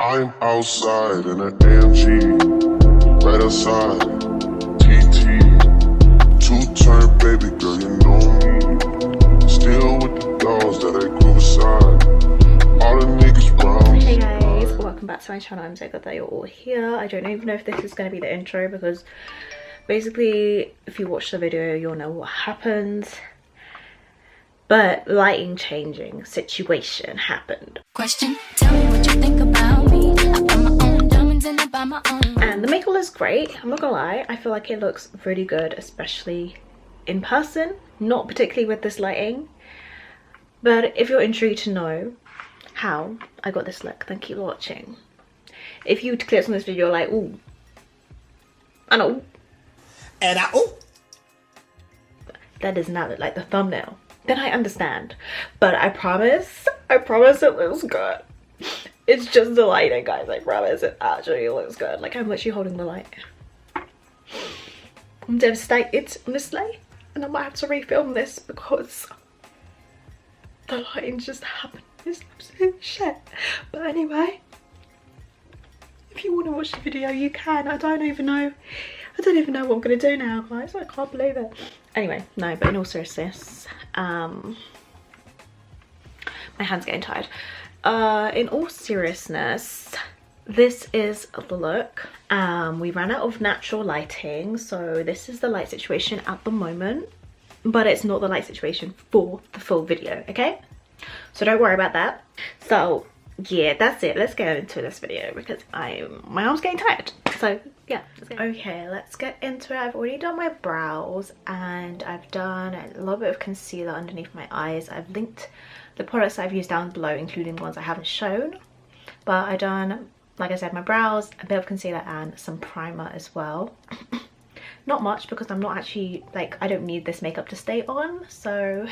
I'm outside in an AMG, right outside, TT, two-turn baby girl, you know me, still with the dolls that I grew aside, all the niggas round. Hey guys, welcome back to my channel. I'm so glad that you're all here. I don't even know if this is going to be the intro because basically if you watch the video you'll know what happens. But lighting changing situation happened. Question, tell me what you think about me. I buy my own diamonds and I buy my own. And the makeup looks great, I'm not gonna lie. I feel like it looks really good, especially in person. Not particularly with this lighting. But if you're intrigued to know how I got this look, then keep watching. If you click on this video like, ooh, I know. And ooh. That does not look like the thumbnail. Then I understand, but I promise it looks good. It's just the lighting, guys. I promise it actually looks good. Like, I'm literally holding the light. I'm devastated, honestly, and I might have to refilm this because the lighting just happened. It's absolute shit. But anyway, if you want to watch the video, you can. I don't even know what I'm gonna do now, guys. I can't believe it. Anyway, no, but in all seriousness, my hand's getting tired. In all seriousness, this is the look. We ran out of natural lighting, so this is the light situation at the moment, but it's not the light situation for the full video, okay? So don't worry about that. So yeah, that's it. Let's get into this video because my arm's getting tired. So yeah, let's go. Okay, let's get into it. I've already done my brows and I've done a little bit of concealer underneath my eyes. I've linked the products I've used down below, including the ones I haven't shown. But I've done, like I said, my brows, a bit of concealer and some primer as well. Not much because I'm not actually, like, I don't need this makeup to stay on, so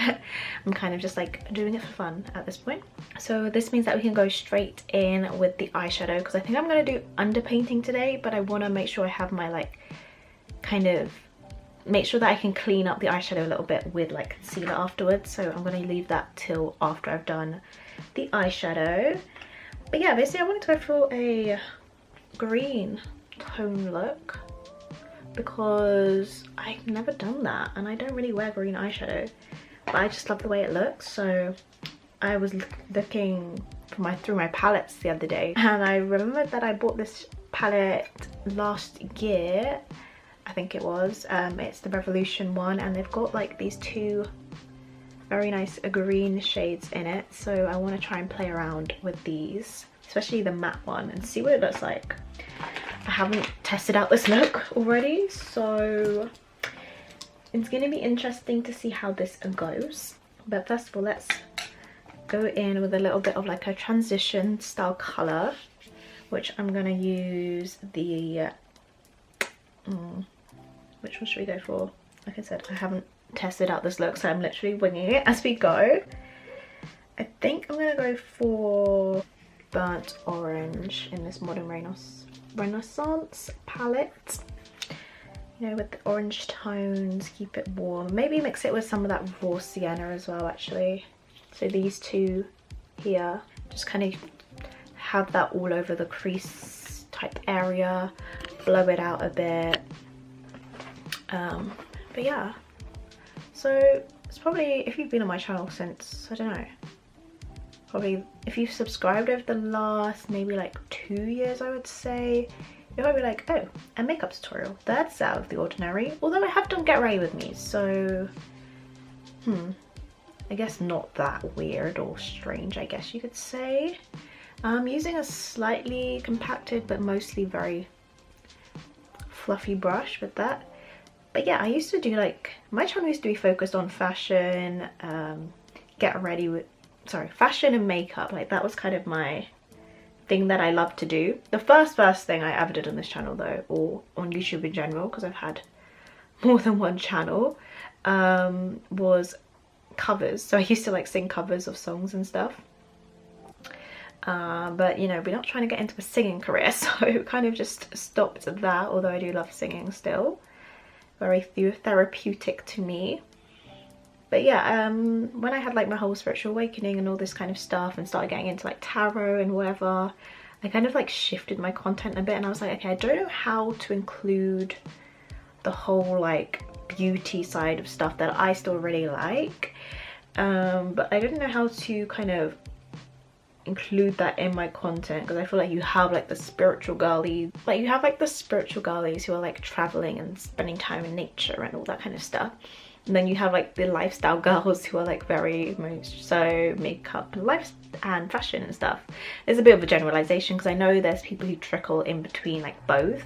I'm kind of just like doing it for fun at this point. So this means that we can go straight in with the eyeshadow because I think I'm going to do underpainting today, but I want to make sure I have my, like, kind of make sure that I can clean up the eyeshadow a little bit with like concealer afterwards. So I'm going to leave that till after I've done the eyeshadow. But yeah, basically I wanted to go for a green tone look because I've never done that and I don't really wear green eyeshadow, but I just love the way it looks. So I was looking for through my palettes the other day and I remembered that I bought this palette last year, I think it was. It's the Revolution one and they've got like these two very nice green shades in it, so I want to try and play around with these, especially the matte one, and see what it looks like. I haven't tested out this look already, so it's going to be interesting to see how this goes. But first of all, let's go in with a little bit of like a transition style colour, which I'm going to use the which one should we go for? Like I said, I haven't tested out this look, so I'm literally winging it as we go. I think I'm going to go for burnt orange in this Modern Renaissance palette, you know, with the orange tones, keep it warm. Maybe mix it with some of that raw sienna as well, actually. So these two here, just kind of have that all over the crease type area, blow it out a bit. But yeah, so it's probably, if you've been on my channel since, I don't know, probably if you've subscribed over the last maybe like 2 years, I would say, you're probably like, oh, a makeup tutorial, that's out of the ordinary. Although I have done Get Ready With Me, so I guess not that weird or strange, I guess you could say. I'm using a slightly compacted but mostly very fluffy brush with that. But yeah, I used to do, like, my channel used to be focused on fashion, fashion and makeup. Like, that was kind of my thing that I loved to do. The first thing I ever did on this channel though, or on YouTube in general, because I've had more than one channel, was covers. So I used to like sing covers of songs and stuff. But you know, we're not trying to get into a singing career, so kind of just stopped at that, although I do love singing still. Very therapeutic to me. But yeah, when I had like my whole spiritual awakening and all this kind of stuff and started getting into like tarot and whatever, I kind of like shifted my content a bit, and I was like, okay, I don't know how to include the whole like beauty side of stuff that I still really like, but I didn't know how to kind of include that in my content, because I feel like you have like the spiritual girlies, like you have like the spiritual girlies who are like traveling and spending time in nature and all that kind of stuff, and then you have like the lifestyle girls who are like very much so makeup and life and fashion and stuff. It's a bit of a generalization because I know there's people who trickle in between like both,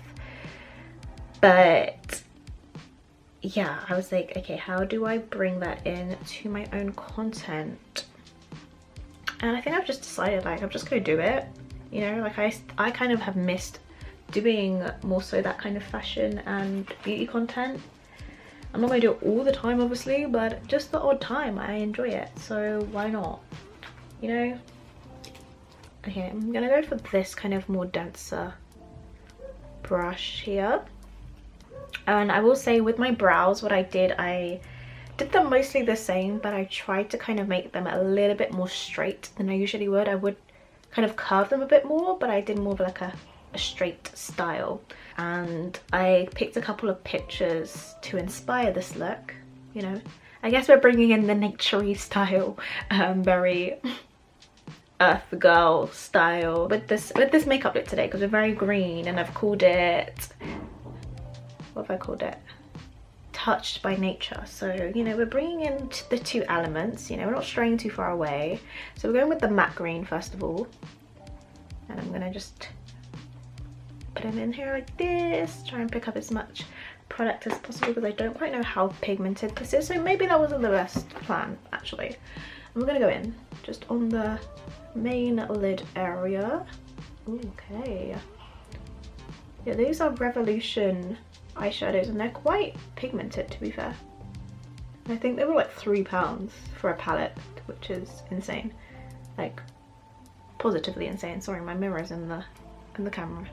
but yeah, I was like, okay, how do I bring that in to my own content? And I think I've just decided like I'm just gonna do it, you know, like I kind of have missed doing more so that kind of fashion and beauty content. I'm not gonna do it all the time obviously, but just the odd time I enjoy it, so why not, you know? Okay, I'm gonna go for this kind of more denser brush here. And I will say with my brows, what I did them mostly the same, but I tried to kind of make them a little bit more straight than I usually would. I would kind of curve them a bit more, but I did more of like a straight style. And I picked a couple of pictures to inspire this look, you know. I guess we're bringing in the naturey style, very earth girl style with this makeup look today, because we're very green, and I've called it, what have I called it? Touched by nature. So, you know, we're bringing in the two elements, you know, we're not straying too far away. So we're going with the matte green first of all, and I'm gonna just put them in here like this, try and pick up as much product as possible, because I don't quite know how pigmented this is, so maybe that wasn't the best plan actually. And we're gonna go in just on the main lid area. Ooh, okay, yeah, these are Revolution eyeshadows, and they're quite pigmented, to be fair. I think they were like £3 for a palette, which is insane, like positively insane. Sorry, my mirror's in the camera.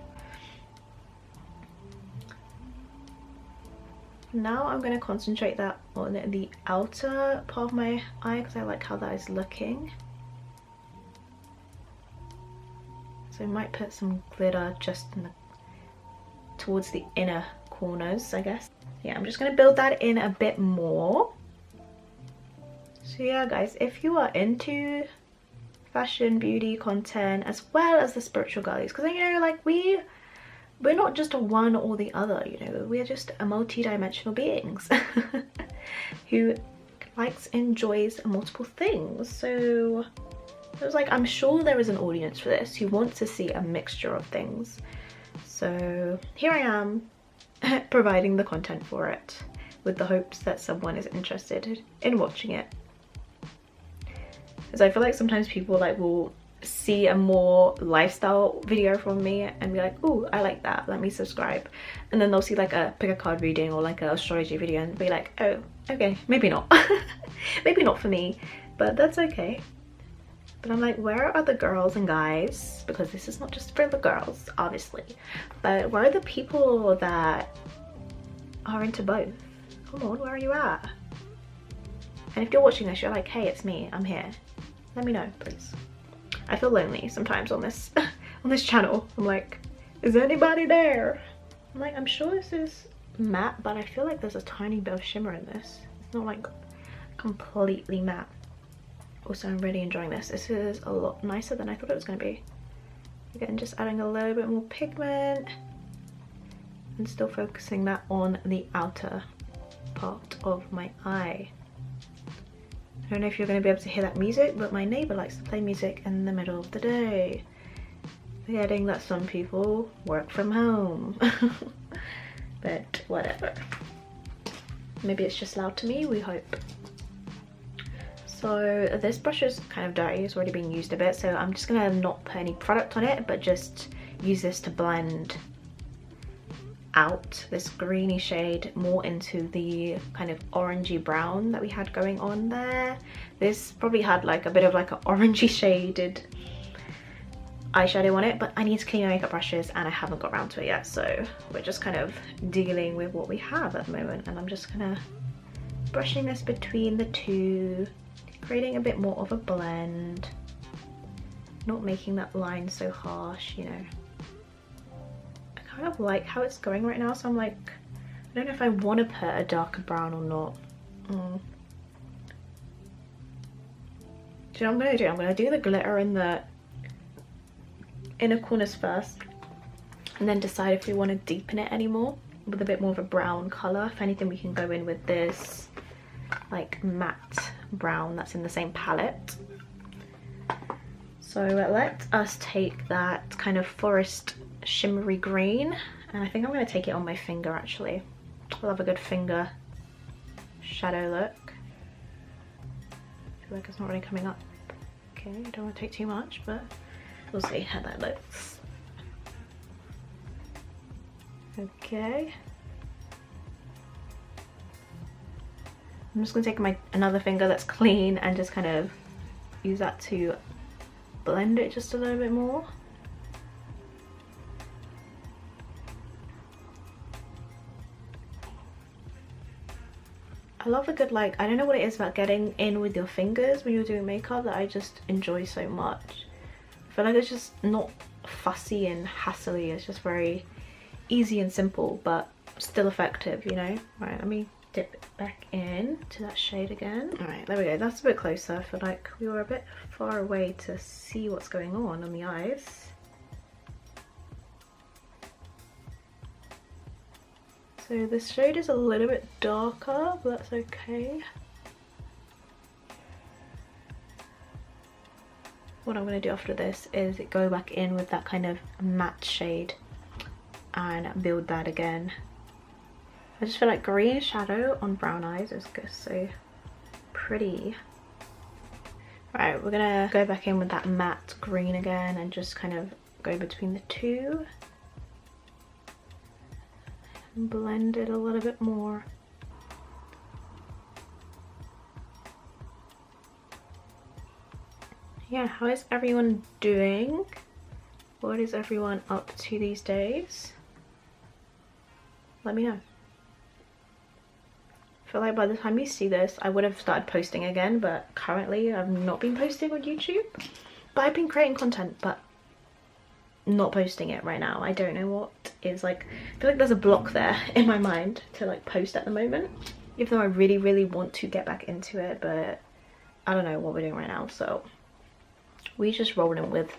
Now I'm going to concentrate that on the outer part of my eye, because I like how that is looking. So I might put some glitter just in towards the inner corners, I guess. Yeah, I'm just going to build that in a bit more. So yeah guys, if you are into fashion, beauty content, as well as the spiritual girlies, because you know, like we're not just a one or the other, you know, we're just a multi-dimensional beings who likes, enjoys multiple things. So it was like, I'm sure there is an audience for this who wants to see a mixture of things. So here I am providing the content for it, with the hopes that someone is interested in watching it. Because I feel like sometimes people like will see a more lifestyle video from me and be like, oh, I like that, let me subscribe. And then they'll see like a pick a card reading or like an astrology video and be like, oh, okay, maybe not. Maybe not for me, but that's okay. But I'm like, where are the girls and guys, because this is not just for the girls obviously, but where are the people that are into both? Come on, where are you at? And if you're watching this, you're like, hey, it's me, I'm here, let me know please. I feel lonely sometimes on this on this channel. I'm like, is anybody there? I'm like, I'm sure this is matte, but I feel like there's a tiny bit of shimmer in this. It's not like completely matte. Also, I'm really enjoying this. This is a lot nicer than I thought it was going to be. Again, just adding a little bit more pigment and still focusing that on the outer part of my eye. I don't know if you're going to be able to hear that music, but my neighbour likes to play music in the middle of the day, forgetting that some people work from home. But whatever. Maybe it's just loud to me, we hope. So this brush is kind of dirty, it's already been used a bit, so I'm just gonna not put any product on it, but just use this to blend out this greeny shade more into the kind of orangey brown that we had going on there. This probably had like a bit of like an orangey shaded eyeshadow on it, but I need to clean my makeup brushes and I haven't got around to it yet, so we're just kind of dealing with what we have at the moment. And I'm just gonna brushing this between the two, creating a bit more of a blend. not making that line so harsh, you know. I kind of like how it's going right now, so I'm like, I don't know if I want to put a darker brown or not. Do you know what I'm gonna do? I'm gonna do the glitter in the inner corners first, and then decide if we want to deepen it anymore with a bit more of a brown color. If anything, we can go in with this like matte brown that's in the same palette. So let us take that kind of forest shimmery green, and I think I'm going to take it on my finger actually. I'll have a good finger shadow look. I feel like it's not really coming up. Okay, I don't want to take too much, but we'll see how that looks. Okay. I'm just going to take another finger that's clean and just kind of use that to blend it just a little bit more. I love a good, like, I don't know what it is about getting in with your fingers when you're doing makeup that I just enjoy so much. I feel like it's just not fussy and hassly, it's just very easy and simple but still effective, you know. Right, let me dip it back in to that shade again. All right, there we go, that's a bit closer. I feel like we were a bit far away to see what's going on the eyes. So this shade is a little bit darker, but that's okay. What I'm going to do after this is go back in with that kind of matte shade and build that again. I just feel like green shadow on brown eyes is just so pretty. Right, we're gonna go back in with that matte green again and just kind of go between the two. And blend it a little bit more. Yeah, how is everyone doing? What is everyone up to these days? Let me know. I feel like by the time you see this, I would have started posting again, but currently I've not been posting on YouTube. But I've been creating content, but not posting it right now. I don't know what is, like, I feel like there's a block there in my mind to like post at the moment. Even though I really, really want to get back into it, but I don't know what we're doing right now, so we just rolling with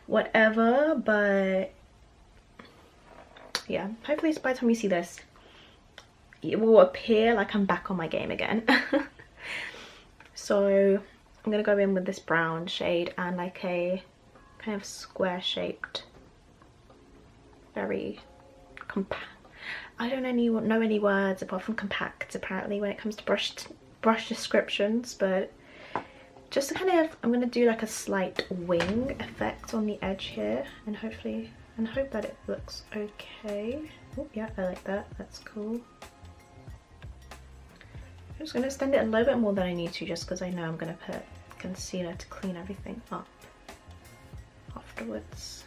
whatever. But yeah, hopefully by the time you see this, it will appear like I'm back on my game again. So I'm gonna go in with this brown shade and like a kind of square shaped, very compact, I don't know any words apart from compact apparently when it comes to brush descriptions, but just to kind of, I'm gonna do like a slight wing effect on the edge here and hopefully, and hope that it looks okay. Oh yeah, I like that, that's cool. I'm just gonna extend it a little bit more than I need to, just because I know I'm gonna put concealer to clean everything up afterwards.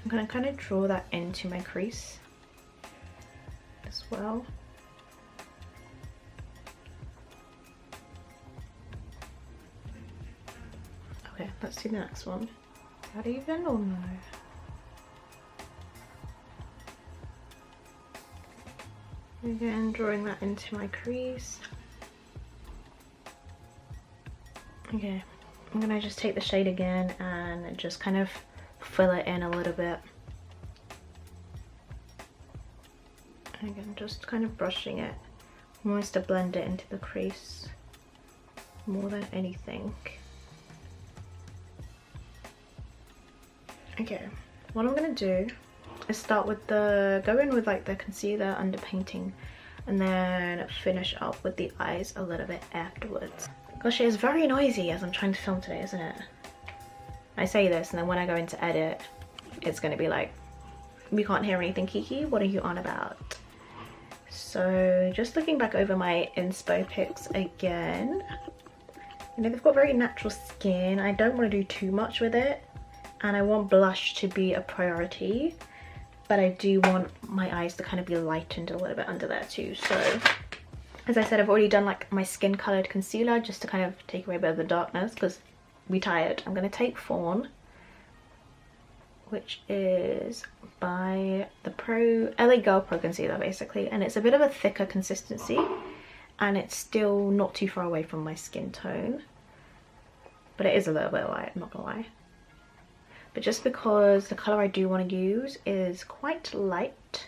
I'm gonna kind of draw that into my crease as well. Okay, let's do the next one. Is that even or no? Again, drawing that into my crease. Okay, I'm gonna just take the shade again and just kind of fill it in a little bit. Again, just kind of brushing it almost to blend it into the crease more than anything. Okay, what I'm gonna do is start with go in with like the concealer underpainting and then finish up with the eyes a little bit afterwards. Gosh, it is very noisy as I'm trying to film today, isn't it? I say this and then when I go into edit, it's gonna be like, we can't hear anything, Kiki, what are you on about? So just looking back over my inspo pics again, you know, they've got very natural skin. I don't want to do too much with it and I want blush to be a priority, but I do want my eyes to kind of be lightened a little bit under there too. So as I said, I've already done like my skin colored concealer just to kind of take away a bit of the darkness, because be tired. I'm going to take Fawn, which is by the LA Girl Pro Concealer basically, and it's a bit of a thicker consistency and it's still not too far away from my skin tone, but it is a little bit light, I'm not gonna lie. But just because the colour I do want to use is quite light,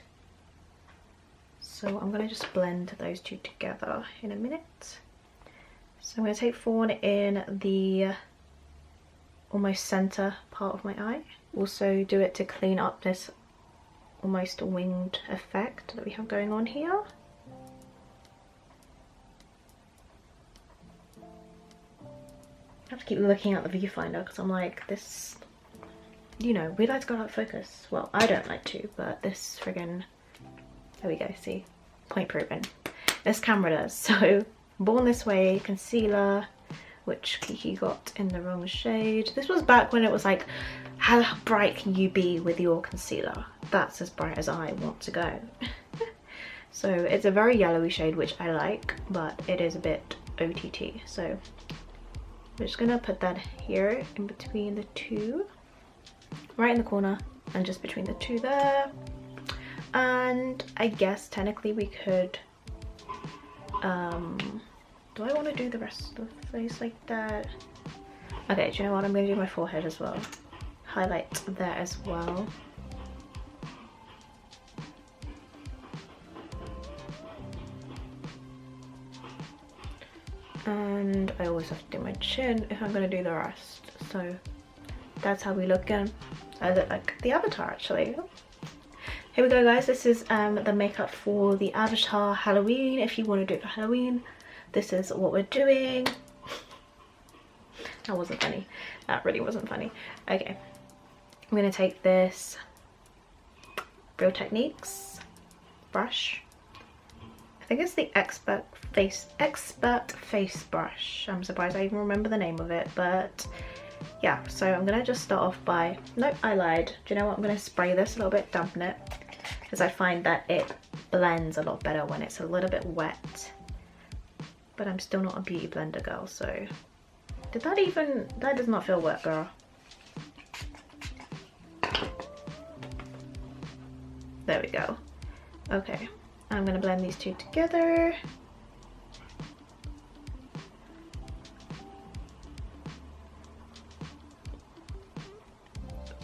so I'm going to just blend those two together in a minute. So I'm going to take Fawn in the almost centre part of my eye. Also do it to clean up this almost winged effect that we have going on here. I have to keep looking at the viewfinder because I'm like, this, you know, we like to go out of focus. Well, I don't like to, but this friggin', there we go, see, point proven. This camera does. So Born This Way concealer, which Kiki got in the wrong shade. This was back when it was like, how bright can you be with your concealer? That's as bright as I want to go. So it's a very yellowy shade, which I like, but it is a bit OTT. So I'm just gonna put that here in between the two, right in the corner, and just between the two there. And I guess technically we could, do I want to do the rest of the face like that? Okay, do you know what? I'm going to do my forehead as well. Highlight there as well. And I always have to do my chin if I'm going to do the rest. So that's how we look in. I look like the avatar actually. Here we go guys, this is the makeup for the Avatar Halloween. If you want to do it for Halloween, this is what we're doing. That wasn't funny. That really wasn't funny. Okay, I'm going to take this Real Techniques brush. I think it's the Expert Face brush. I'm surprised I even remember the name of it, but yeah. So I'm going to just start off by, nope, I lied. Do you know what? I'm going to spray this a little bit, dampen it, because I find that it blends a lot better when it's a little bit wet. But I'm still not a beauty blender girl, so did that even, that does not feel wet, girl. There we go. Okay, I'm gonna blend these two together.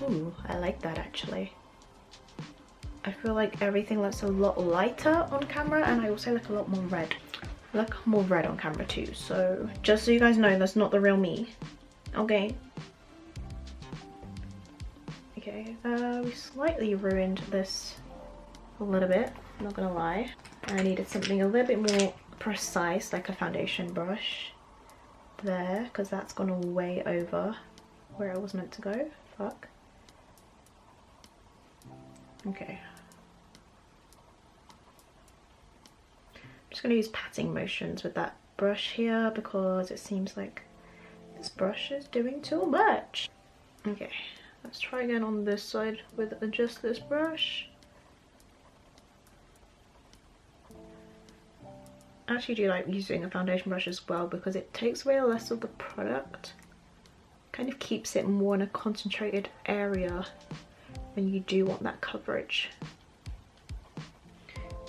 Ooh, I like that actually. I feel like everything looks a lot lighter on camera, and I also look a lot more red. I look more red on camera too, so just so you guys know, that's not the real me. Okay. Okay, we slightly ruined this a little bit, I'm not gonna lie. I needed something a little bit more precise, like a foundation brush there, because that's gone way over where it was meant to go. Fuck. Okay. I'm just going to use patting motions with that brush here because it seems like this brush is doing too much. Okay, let's try again on this side with just this brush. I actually do like using a foundation brush as well because it takes away less of the product. Kind of keeps it more in a concentrated area when you do want that coverage.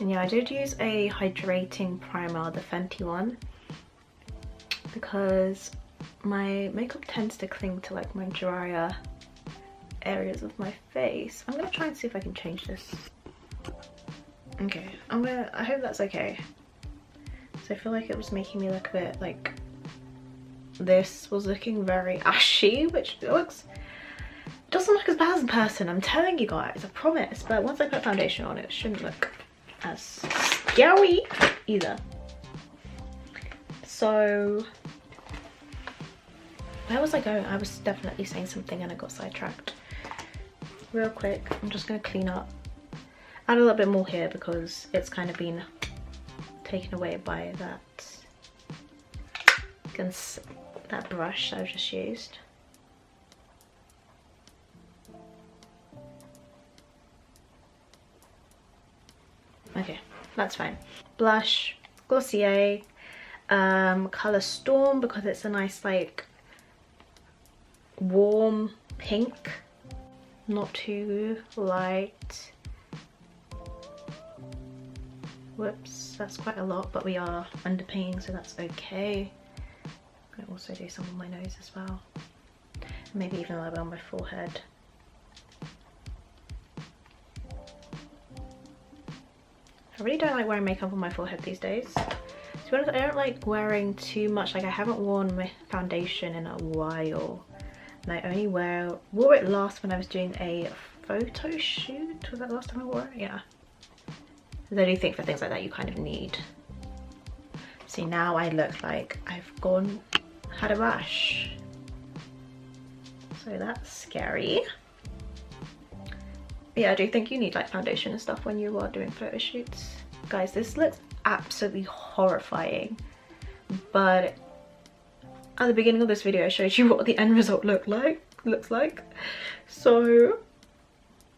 And yeah, I did use a hydrating primer, the Fenty one, because my makeup tends to cling to like my drier areas of my face. I'm gonna try and see if I can change this. Okay, I hope that's okay. So I feel like it was making me look a bit like, this was looking very ashy, which doesn't look as bad as in person, I'm telling you guys, I promise. But once I put foundation on, it shouldn't look as scary either. So where was I going? I was definitely saying something and I got sidetracked. Real quick, I'm just going to clean up, add a little bit more here because it's kind of been taken away by that brush I've just used. Okay, that's fine. Blush, Glossier, Colour Storm, because it's a nice like warm pink, not too light. Whoops, that's quite a lot, but we are underpaying, so that's okay. I'm gonna also do some on my nose as well. Maybe even a little bit on my forehead. I really don't like wearing makeup on my forehead these days. To be honest, I don't like wearing too much. Like, I haven't worn my foundation in a while. And I only wore it last when I was doing a photo shoot. Was that the last time I wore it? Yeah. I do think for things like that you kind of need. See, now I look like I've had a rash. So that's scary. Yeah, I do think you need like foundation and stuff when you are doing photo shoots. Guys, this looks absolutely horrifying. But at the beginning of this video, I showed you what the end result looks like. So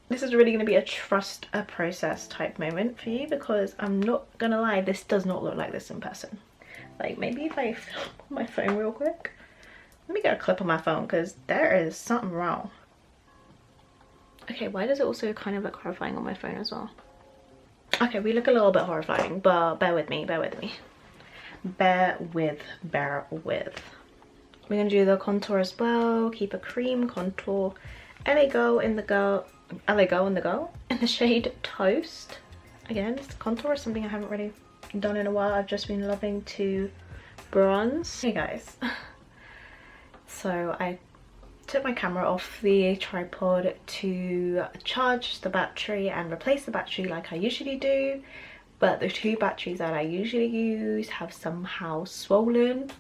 this is really going to be a trust a process type moment for you, because I'm not gonna lie, this does not look like this in person. Like, maybe if I film my phone real quick. Let me get a clip on my phone, because there is something wrong. Okay, why does it also kind of look horrifying on my phone as well? Okay, we look a little bit horrifying, but bear with me, bear with me. Bear with. We're gonna do the contour as well. Keep a cream contour. LA Girl in the shade Toast. Again, this contour is something I haven't really done in a while. I've just been loving to bronze. Hey guys. So I took my camera off the tripod to charge the battery and replace the battery like I usually do, but the two batteries that I usually use have somehow swollen.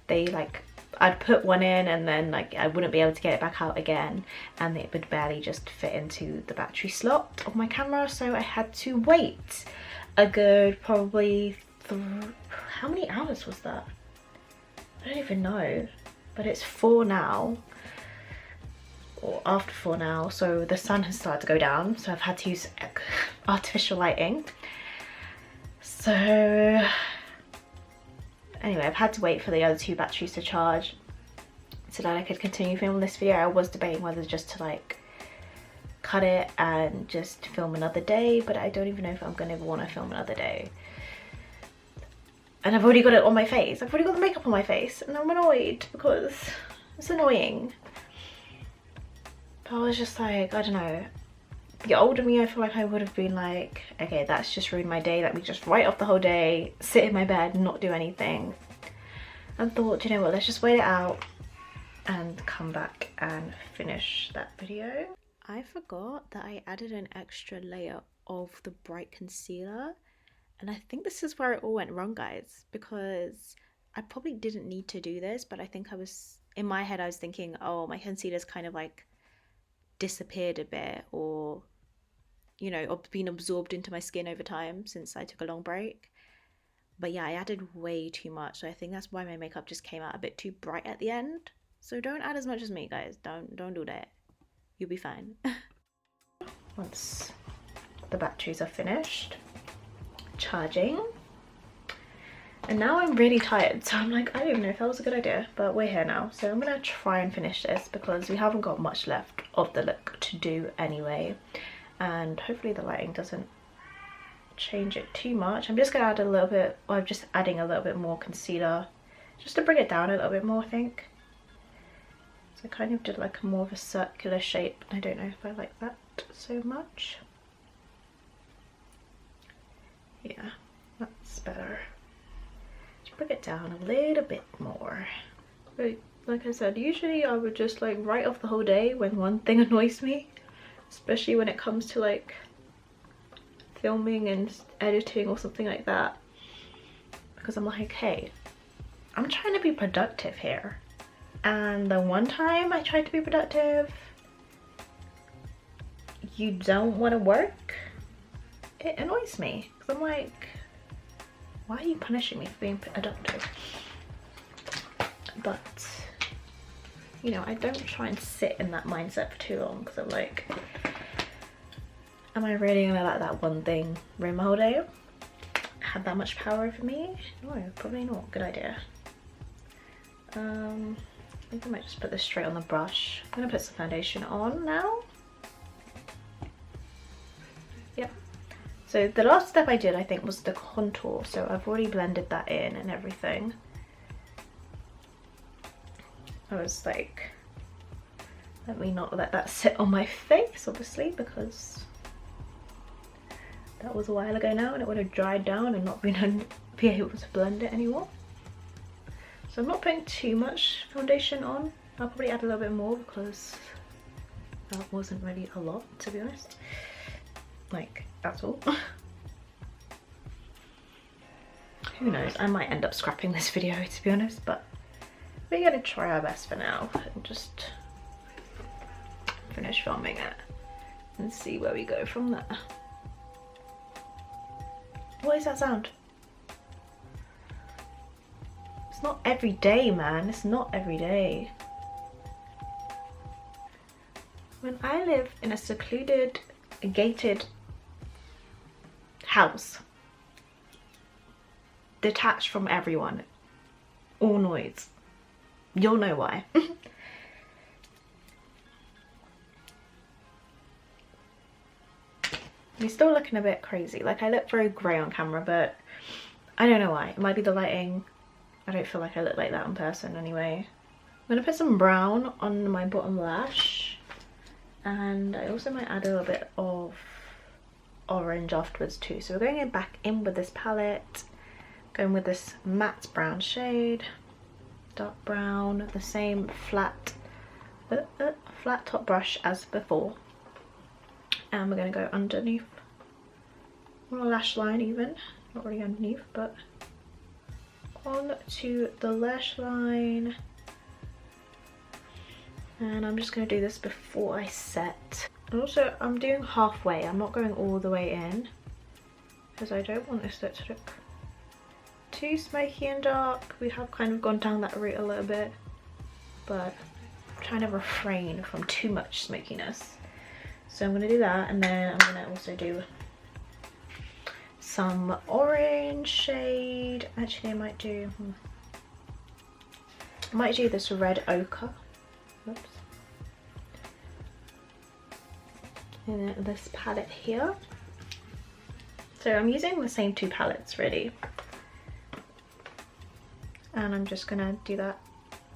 They like, I'd put one in and then like I wouldn't be able to get it back out again, and it would barely just fit into the battery slot of my camera, so I had to wait a good probably how many hours was that? I don't even know, but it's 4 now, or after 4 now, so the sun has started to go down, so I've had to use artificial lighting. So anyway, I've had to wait for the other 2 batteries to charge so that I could continue filming this video. I was debating whether just to like cut it and just film another day, but I don't even know if I'm gonna want to film another day. And I've already got it on my face. I've already got the makeup on my face, and I'm annoyed because it's annoying. But I was just like, I don't know. The older me, I feel like I would have been like, okay, that's just ruined my day. Let me just write off the whole day, sit in my bed, not do anything. And thought, you know what, let's just wait it out and come back and finish that video. I forgot that I added an extra layer of the bright concealer. And I think this is where it all went wrong, guys, because I probably didn't need to do this, but I think in my head I was thinking, oh, my concealer's kind of like disappeared a bit, or you know, been absorbed into my skin over time since I took a long break. But yeah, I added way too much, so I think that's why my makeup just came out a bit too bright at the end. So don't add as much as me, guys. Don't do that. You'll be fine. Once the batteries are finished charging, and now I'm really tired, so I'm like, I don't even know if that was a good idea, but we're here now, so I'm gonna try and finish this because we haven't got much left of the look to do anyway, and hopefully the lighting doesn't change it too much. I'm just gonna add a little bit, or I'm just adding a little bit more concealer just to bring it down a little bit more, I think. So I kind of did like more of a circular shape. I don't know if I like that so much. Yeah, that's better. Just bring it down a little bit more. But like I said, usually I would just like write off the whole day when one thing annoys me, especially when it comes to like filming and editing or something like that, because I'm like, hey, I'm trying to be productive here, and the one time I tried to be productive, you don't want to work. It annoys me because I'm like, why are you punishing me for being productive? But you know, I don't try and sit in that mindset for too long, because I'm like, am I really gonna let that one thing ruin my whole day? Have that much power over me? No, probably not. Good idea. think I might just put this straight on the brush. I'm gonna put some foundation on now. Yep. So the last step I did, I think, was the contour. So I've already blended that in and everything. I was like, let me not let that sit on my face, obviously, because that was a while ago now and it would have dried down and not be able to blend it anymore. So I'm not putting too much foundation on. I'll probably add a little bit more because that wasn't really a lot, to be honest. Like, at all. Who knows, I might end up scrapping this video, to be honest, but we're gonna try our best for now and just finish filming it and see where we go from there. What is that sound? It's not every day, man. It's not every day. When I live in a secluded, gated house, detached from everyone, all noise, you'll know why. You're still looking a bit crazy. Like, I look very grey on camera, but I don't know why. It might be the lighting. I don't feel like I look like that in person anyway. I'm gonna put some brown on my bottom lash, and I also might add a little bit of orange afterwards too. So we're going back in with this palette, going with this matte brown shade, dark brown, the same flat top brush as before. And we're going to go underneath on a lash line, even not really underneath, but on to the lash line. And I'm just going to do this before I set. And also I'm doing halfway, I'm not going all the way in because I don't want this look to look too smoky and dark. We have kind of gone down that route a little bit, but I'm trying to refrain from too much smokiness. So I'm going to do that, and then I'm going to also do some orange shade. Actually, I might do this red ochre. Oops. In this palette here. So I'm using the same two palettes really, and I'm just going to do that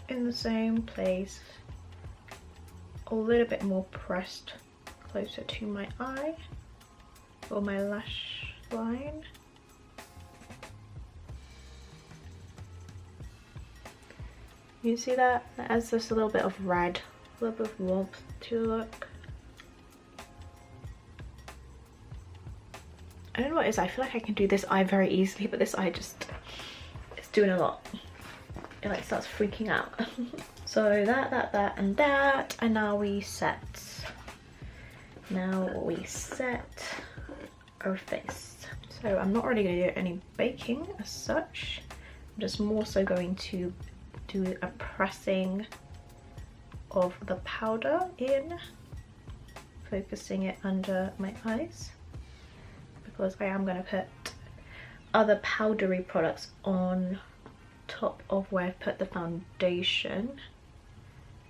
in the same place, a little bit more pressed closer to my eye or my lash line. You see that? That adds just a little bit of red, a little bit of warmth to the look. I don't know what it is, I feel like I can do this eye very easily, but this eye just, it's doing a lot. It like starts freaking out. So that, and that, and now we set. Now we set our face. So I'm not really going to do any baking as such. I'm just more so going to do a pressing of the powder in, focusing it under my eyes, because I am going to put other powdery products on top of where I've put the foundation.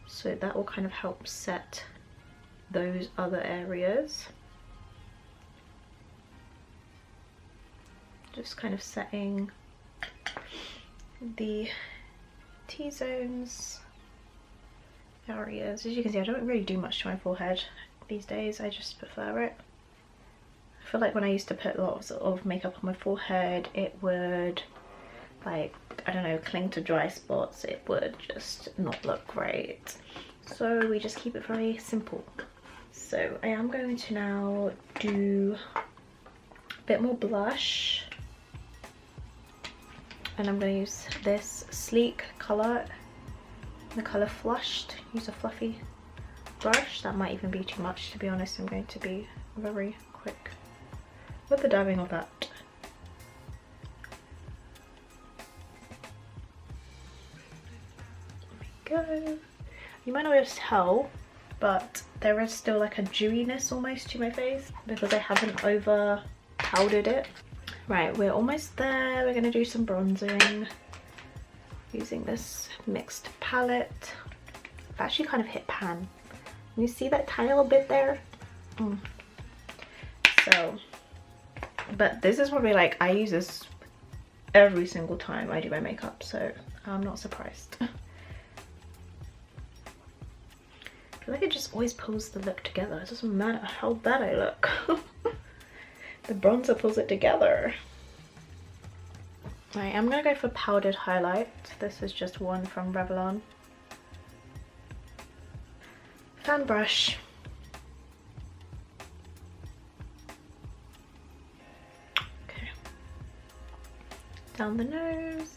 So that will kind of help set those other areas. Just kind of setting the T-zones areas. As you can see, I don't really do much to my forehead these days. I just prefer it. I feel like when I used to put lots of makeup on my forehead, it would, like, I don't know, cling to dry spots. It would just not look great. So we just keep it very simple. So I am going to now do a bit more blush, and I'm going to use this sleek colour, the colour Flushed. Use a fluffy brush. That might even be too much, to be honest. I'm going to be very quick with the dabbing of that. There we go. You might not be able to tell, but there is still like a dewiness almost to my face because I haven't over powdered it. Right, we're almost there. We're going to do some bronzing using this mixed palette. I've actually kind of hit pan. You see that tiny little bit there? So, but this is probably like, I use this every single time I do my makeup, so I'm not surprised. I feel like it just always pulls the look together. It doesn't matter how bad I look. The bronzer pulls it together. Right, I'm gonna go for powdered highlight. This is just one from Revlon. Fan brush. Okay. Down the nose.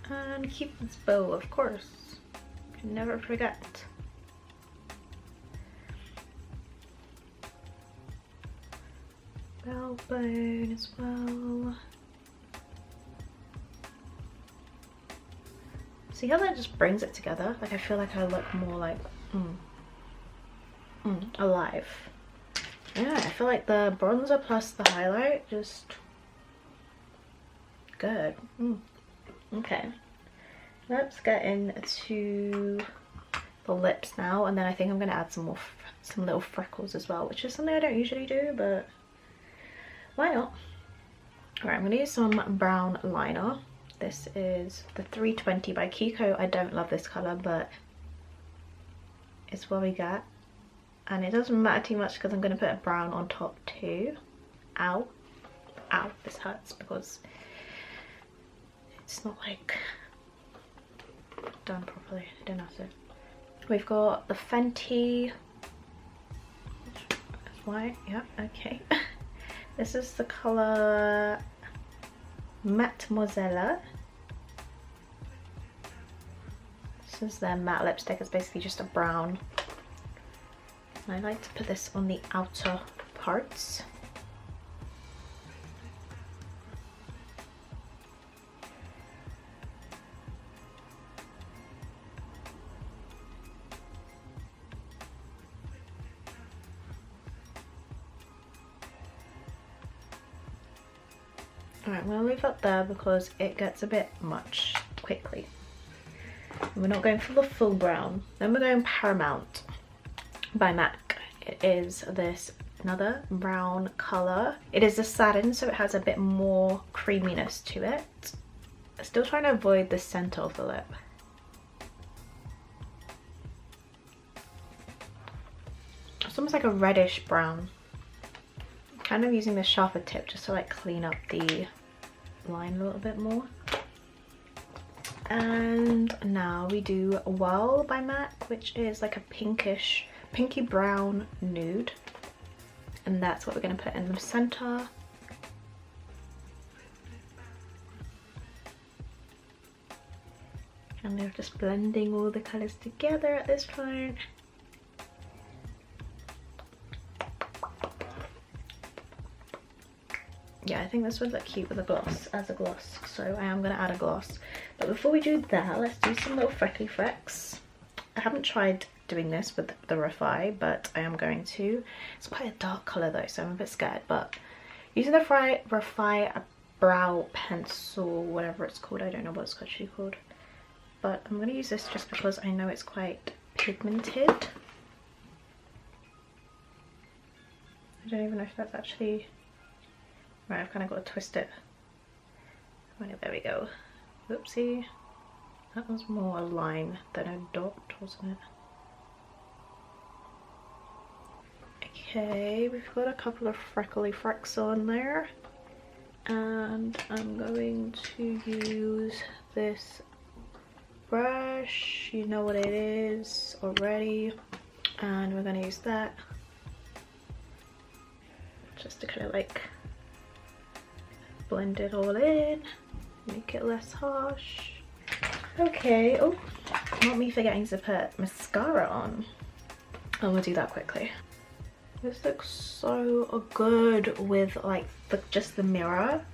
And Cupid's bow, of course. Can never forget. Brow bone as well. See how that just brings it together? Like I feel like I look more like alive. Yeah, I feel like the bronzer plus the highlight just good. Okay, let's get into the lips now, and then I think I'm gonna add some little freckles as well, which is something I don't usually do, but why not? Alright, I'm gonna use some brown liner. This is the 320 by Kiko. I don't love this colour, but it's what we got. And it doesn't matter too much because I'm going to put a brown on top too. Ow. Ow, this hurts because it's not like done properly. I don't know how to. We've got the Fenty. That's white, yeah, okay. This is the colour Mademoiselle. This is their matte lipstick. It's basically just a brown. And I like to put this on the outer parts. Alright, I'm going to leave that there because it gets a bit much quickly. And we're not going for the full brown. Then we're going Paramount by MAC. It is this another brown colour. It is a satin, so it has a bit more creaminess to it. Still trying to avoid the centre of the lip. It's almost like a reddish brown. Kind of using the sharper tip just to like clean up the line a little bit more. And now we do Well by MAC, which is like a pinky brown nude, and that's what we're going to put in the center. And they're just blending all the colors together at this point. Yeah, I think this would look cute with a gloss, as a gloss, so I am going to add a gloss. But before we do that, let's do some little freckly frecks. I haven't tried doing this with the Refi, but I am going to. It's quite a dark colour though, so I'm a bit scared, but using the Refi brow pencil, whatever it's called, I don't know what it's actually called. But I'm going to use this just because I know it's quite pigmented. I don't even know if that's actually... Right, I've kind of got to twist it. Right, there we go. Oopsie. That was more a line than a dot, wasn't it? Okay, we've got a couple of freckly frecks on there. And I'm going to use this brush. You know what it is already. And we're going to use that. Just to kind of like blend it all in, make it less harsh. Okay, oh, not me forgetting to put mascara on. I'm gonna do that quickly. This looks so good with like just the mirror.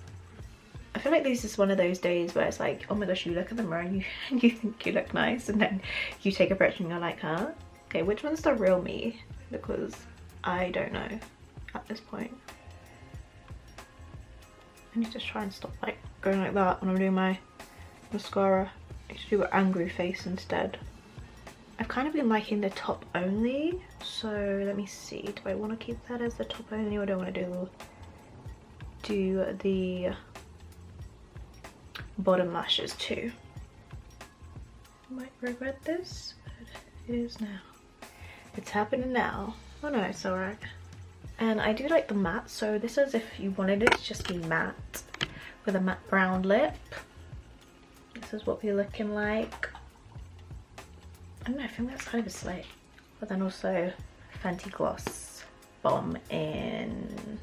I feel like this is one of those days where it's like, oh my gosh, you look at the mirror and you think you look nice, and then you take a picture and you're like, huh? Okay, which one's the real me? Because I don't know at this point. I need to try and stop like going like that when I'm doing my mascara. Let's do an angry face instead. I've kind of been liking the top only, so let me see. Do I want to keep that as the top only, or do I want to do the bottom lashes too? I might regret this, but it is now. It's happening now. Oh no, it's alright. And I do like the matte, so this is if you wanted it to just be matte with a matte brown lip. This is what we're looking like. I don't know, I think that's kind of a slate. But then also Fenty Gloss Bomb in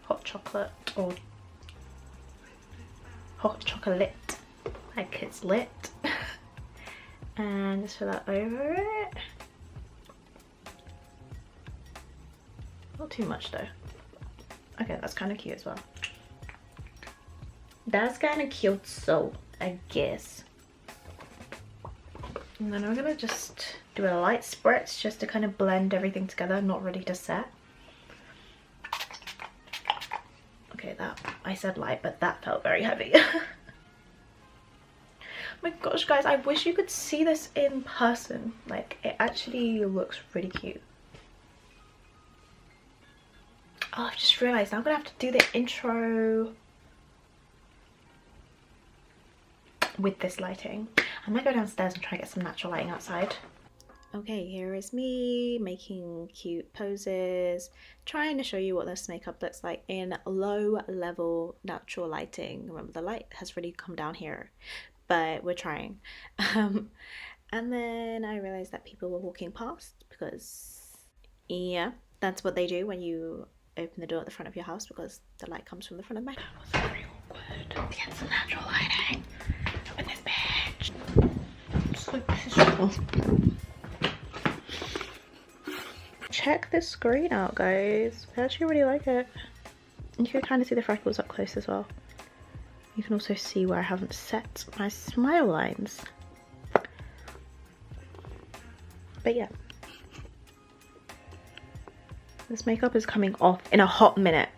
hot chocolate, or hot chocolate, like it's lit. And just fill that over it. Not too much though. Okay, that's kind of cute as well. That's kind of cute, so I guess. And then I'm gonna just do a light spritz just to kind of blend everything together. I'm not ready to set. Okay, that, I said light, but that felt very heavy. Oh my gosh, guys, I wish you could see this in person. Like, it actually looks really cute. Oh, I've just realised I'm gonna have to do the intro with this lighting. I might go downstairs and try to get some natural lighting outside. Okay, here is me making cute poses, trying to show you what this makeup looks like in low level natural lighting. Remember, the light has really come down here, but we're trying. And then I realized that people were walking past because, yeah, that's what they do when you open the door at the front of your house, because the light comes from the front of my house. That was very awkward. Get some natural lighting with this bitch. So miserable. Check this screen out, guys. I actually really like it. You can kind of see the freckles up close as well. You can also see where I haven't set my smile lines. But yeah. This makeup is coming off in a hot minute.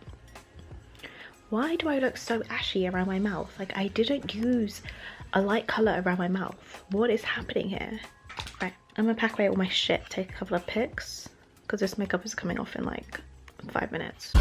Why do I look so ashy around my mouth? Like, I didn't use a light colour around my mouth. What is happening here? Right, I'm gonna pack away all my shit, take a couple of pics, because this makeup is coming off in like 5 minutes.